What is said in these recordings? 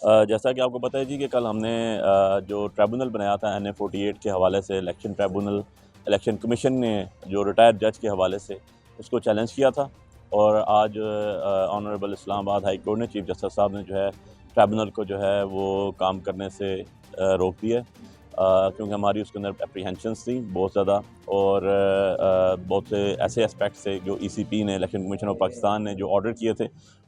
जैसा कि आपको पता है जी कि कल हमने जो ट्रिब्यूनल बनाया था NA 48 के हवाले से, इलेक्शन ट्रिब्यूनल, इलेक्शन कमीशन ने जो रिटायर्ड जज के हवाले से उसको चैलेंज किया था। और आज ऑनरेबल इस्लामाबाद हाई कोर्ट ने, चीफ जस्टिस साहब ने जो है ट्रिब्यूनल को जो है वो काम करने से रोक दिया, क्योंकि हमारी उसके अंदर अप्रीहेंशंस थी बहुत ज़्यादा, और बहुत से ऐसे एस्पेक्ट्स थे जो ECP ने, इलेक्शन कमीशन ऑफ पाकिस्तान ने जो ऑर्डर किए थे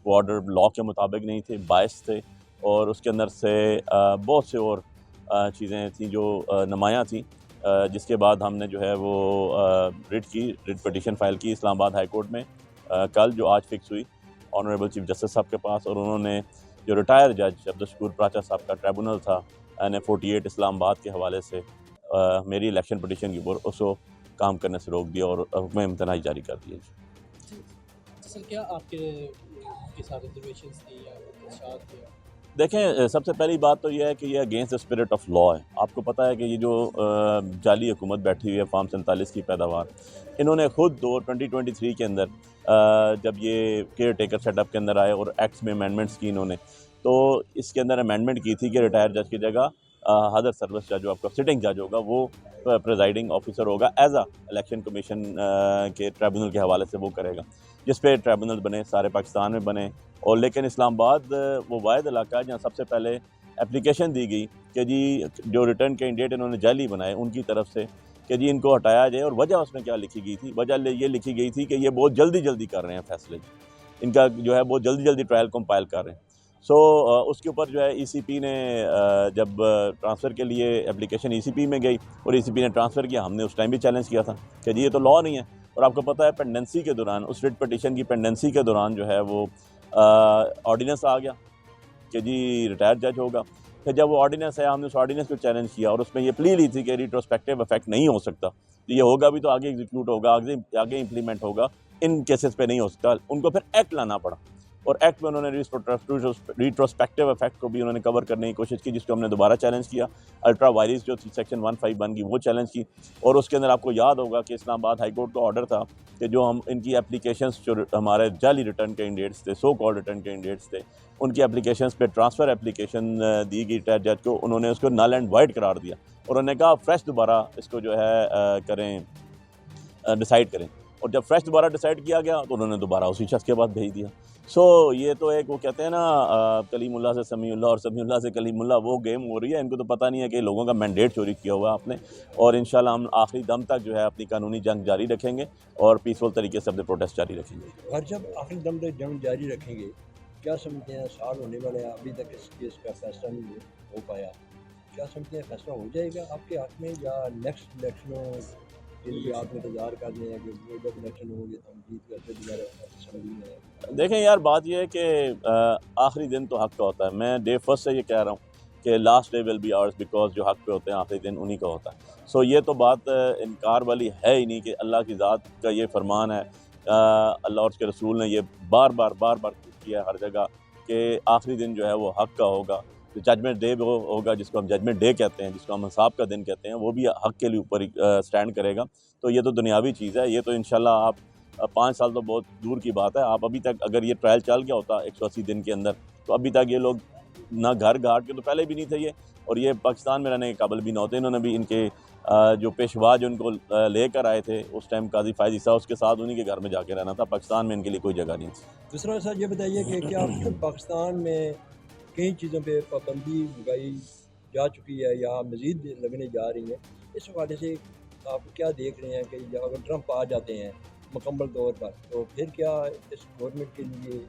वो ऑर्डर लॉ के मुताबिक नहीं थे, बायस थे, और उसके अंदर से बहुत से और चीज़ें थी जो नुमायाँ थी, जिसके बाद हमने जो है वो रिट पटिशन फ़ाइल की इस्लामाबाद हाई कोर्ट में कल, जो आज फिक्स हुई ऑनरेबल चीफ जस्टिस साहब के पास। और उन्होंने जो रिटायर जज अब्दुल प्राचा साहब का ट्रिब्यूनल था NA 48 इस्लामाबाद के हवाले से मेरी इलेक्शन पटिशन के ऊपर उसको काम करने से रोक दिया और हुक्म इम्तनाई जारी कर दिए। तो सर क्या आपके साथ रिजर्वेशंस थी या खदशात थे? देखें, सबसे पहली बात तो यह है कि ये against the spirit of law है। आपको पता है कि ये जो जाली हुकूमत बैठी हुई है फार्म 47 की पैदावार, इन्होंने ख़ुद 2023 के अंदर जब ये केयर टेकर सेटअप के अंदर आए और एक्ट्स में अमेंडमेंट्स की इन्होंने, तो इसके अंदर अमेंडमेंट की थी कि रिटायर जज की जगह हदर सर्विस जज जो आपका सिटिंग जज होगा वो प्रिजाइडिंग ऑफिसर होगा, एज आ इलेक्शन कमीशन के ट्रिब्यूनल के हवाले से वो करेगा, जिस पे ट्रिब्यूनल बने सारे पाकिस्तान में बने। और लेकिन इस्लामाबाद वो वाहिद इलाका है जहाँ सबसे पहले एप्लीकेशन दी गई कि जी जो रिटर्न कैंडिडेट इन्होंने जाली बनाए उनकी तरफ से कि जी इनको हटाया जाए। और वजह उसमें क्या लिखी गई थी? वजह ये लिखी गई थी कि ये बहुत जल्दी कर रहे हैं फैसले, इनका जो है बहुत जल्दी ट्रायल कंपाइल कर रहे हैं। सो उसके ऊपर जो है ECP ने जब ट्रांसफ़र के लिए एप्लीकेशन ECP में गई और ECP ने ट्रांसफ़र किया, हमने उस टाइम भी चैलेंज किया था कि जी ये तो लॉ नहीं है। और आपको पता है पेंडेंसी के दौरान, उस रिट पटिशन की पेंडेंसी के दौरान जो है वो ऑर्डिनेंस आ गया कि जी रिटायर्ड जज होगा। फिर जब वो ऑर्डिनेंस है, हमने उस ऑर्डिनेंस को चैलेंज किया और उसमें ये प्ली ली थी कि रिट्रोस्पेक्टिव इफेक्ट नहीं हो सकता, ये होगा भी तो आगे एग्जीक्यूट होगा, आगे इंप्लीमेंट होगा, इन केसेस पे नहीं हो सकता। उनको फिर एक्ट लाना पड़ा और एक्ट में उन्होंने रिट्रोस्पेक्टिव इफेक्ट को भी उन्होंने कवर करने की कोशिश की, जिसको हमने दोबारा चैलेंज किया। अल्ट्रा वायरस जो थी सेक्शन 151 की, वो चैलेंज की। और उसके अंदर आपको याद होगा कि इस्लामाबाद हाई कोर्ट का ऑर्डर था कि जो हम इनकी एप्लीकेशंस, जो हमारे जाली रिटर्न कैंडिडेट्स थे, सो कॉल्ड रिटर्न कैंडिडेट्स थे, उनकी एप्लीकेशंस पे ट्रांसफ़र एप्लीकेशन दी गई रिटायर्ड जज को, उन्होंने उसको नल एंड वाइड करार दिया और उन्होंने कहा फ्रेश दोबारा इसको जो है करें, डिसाइड करें। और जब फ्रेश दोबारा डिसाइड किया गया तो उन्होंने दोबारा उसी शख्स के बाद भेज दिया। सो ये तो एक वो कहते हैं ना कलीमुल्लाह से समीउल्लाह और समीउल्लाह से कलीमुल्लाह, वो गेम हो रही है। इनको तो पता नहीं है कि लोगों का मैंडेट चोरी किया हुआ आपने। और इंशाल्लाह हम आखिरी दम तक जो है अपनी कानूनी जंग जारी रखेंगे और पीसफुल तरीके से अपने प्रोटेस्ट जारी रखेंगे। और जब आखिरी दम तक जंग जारी रखेंगे, क्या समझते हैं साल होने वाले हैं, अभी तक इस केस का फैसला नहीं हो पाया, क्या समझते हैं फैसला हो जाएगा आपके हक में या नेक्स्ट इलेक्शनों के लिए आप इंतज़ार कर रहे हैं कि वो जब इलेक्शन होंगे तो हम जीत कर फिर दोबारा असम्बली में? देखें यार, बात यह है कि आखिरी दिन तो हक का होता है। मैं डे फर्स्ट से ये कह रहा हूँ कि last day will be hours, because जो हक पे होते हैं आखिरी दिन उन्हीं का होता है। सो ये तो बात इनकार वाली है ही नहीं कि अल्लाह की ज़ात का ये फरमान है। अल्लाह और उसके रसूल ने ये बार बार किया है हर जगह कि आखिरी दिन जो है वो हक का होगा। तो जजमेंट डे वो होगा जिसको हम जजमेंट डे कहते हैं, जिसको हम इंसाफ का दिन कहते हैं, वो भी हक के लिए ऊपर स्टैंड करेगा। तो ये तो दुनियावी चीज़ है। ये तो इंशाल्लाह आप 5 साल तो बहुत दूर की बात है। आप अभी तक अगर ये ट्रायल चल गया होता 180 दिन के अंदर, तो अभी तक ये लोग ना घर घाट के तो पहले भी नहीं थे ये, और ये पाकिस्तान में रहने के काबिल भी ना होते। इन्होंने भी इनके जो पेशवा जो इनको लेकर आए थे उस टाइम काजी फायज ईसा, उसके साथ उन्हीं के घर में जाके रहना था। पाकिस्तान में इनके लिए कोई जगह नहीं थी। दूसरा सर ये बताइए कि क्या पाकिस्तान में कई चीज़ों पे पाबंदी लगाई जा चुकी है या मज़ीद लगने जा रही है, इस हवाले से आप क्या देख रहे हैं कि अगर ट्रंप आ जाते हैं मुकम्मल तौर पर, तो फिर क्या इस गवर्नमेंट के लिए,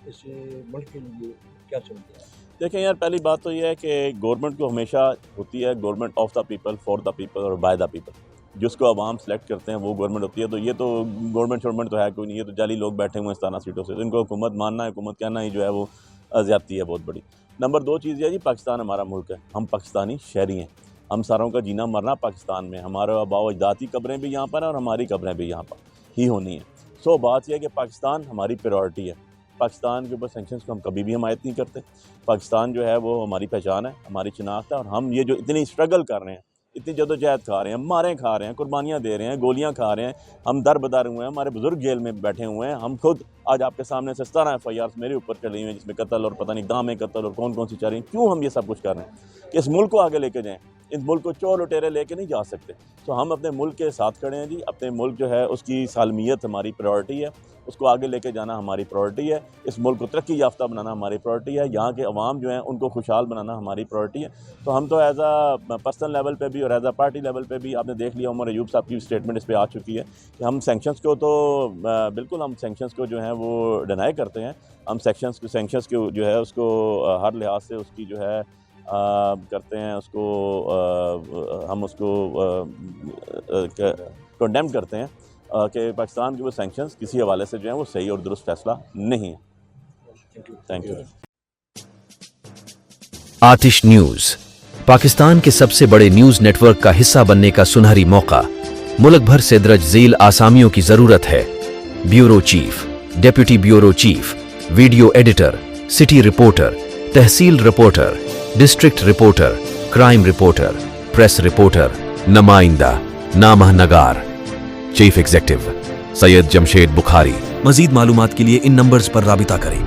इस मुल्क के लिए क्या समझते हैं? देखें यार, पहली बात तो ये है कि गवर्नमेंट को हमेशा होती है government of the people, for the people और बाय द पीपल। जिसको अवाम सेलेक्ट करते हैं वो गवर्नमेंट होती है। तो ये तो गवर्नमेंट तो है कोई नहीं, ये तो जाली लोग बैठे हुए हैं 17 सीटों से। तो इनको हुकूमत मानना, हुकूमत कहना ही जो है वो ज़्यादती है बहुत बड़ी। नंबर 2 चीज़ ये है जी, पाकिस्तान हमारा मुल्क है, हम पाकिस्तानी शहरी हैं, हम सारों का जीना मरना पाकिस्तान में, हमारे आबाओ अजदाद की कब्रें भी यहाँ पर हैं और हमारी कब्रें भी यहाँ पर ही होनी है। सो बात यह है कि पाकिस्तान हमारी प्रायोरिटी है। पाकिस्तान के ऊपर सेंक्शंस को हम कभी भी हमायत नहीं करते। पाकिस्तान जो है वो हमारी पहचान है, हमारी शनाख्त है, और हम ये जो इतनी स्ट्रगल कर रहे हैं इतनी जदोजहद खा रहे हैं, मारें खा रहे हैं, कुर्बानियाँ दे रहे हैं, गोलियाँ खा रहे हैं, हम दर बदर हुए हैं, हमारे बुजुर्ग जेल में बैठे हुए हैं, हम खुद आज आपके सामने से 17 FIR मेरे ऊपर चली हुई हैं जिसमें कत्ल और पता नहीं दामे कत्ल और कौन कौन सी चल रही हैं। क्यों हम ये सब कुछ कर रहे हैं कि इस मुल्क को आगे लेके जाएँ? इस मुल्क को चोर लुटेरे लेके नहीं जा सकते। तो हम अपने मुल्क के साथ खड़े हैं जी। अपने मुल्क जो है उसकी सालमियत हमारी प्रायोरिटी है, उसको आगे लेके जाना हमारी प्रायोरिटी है, इस मुल्क को तरक्की याफ्ता बनाना हमारी प्रायोरिटी है, यहाँ के अवाम जो हैं उनको खुशहाल बनाना हमारी प्रायोरिटी है। तो हम तो एज आ पर्सनल लेवल पे भी और एज आ पार्टी लेवल पे भी आपने देख लिया, उमर अयूब साहब की स्टेटमेंट इस पर आ चुकी है कि हम सैंक्शंस को तो बिल्कुल हम सैंक्शंस को जो है वो डिनाई करते हैं। हम सैंक्शंस को जो है उसको हर लिहाज से उसकी जो है करते हैं, उसको हम उसको कंडेम करते हैं कि पाकिस्तान के वो सैंक्शंस किसी हवाले से जो है वो सही और दुरुस्त फैसला नहीं है। Thank you. Atish news Pakistan के सबसे बड़े न्यूज नेटवर्क का हिस्सा बनने का सुनहरी मौका। मुल्क भर से दर्ज झील आसामियों की जरूरत है। Bureau chief, deputy bureau chief, video editor, city reporter, तहसील reporter, district reporter, crime reporter, press reporter, नुमाइंदा, नामह नगार। Chief executive Syed Jamshed Bukhari. मजीद मालूमात के लिए इन नंबर्स पर राबिता करें।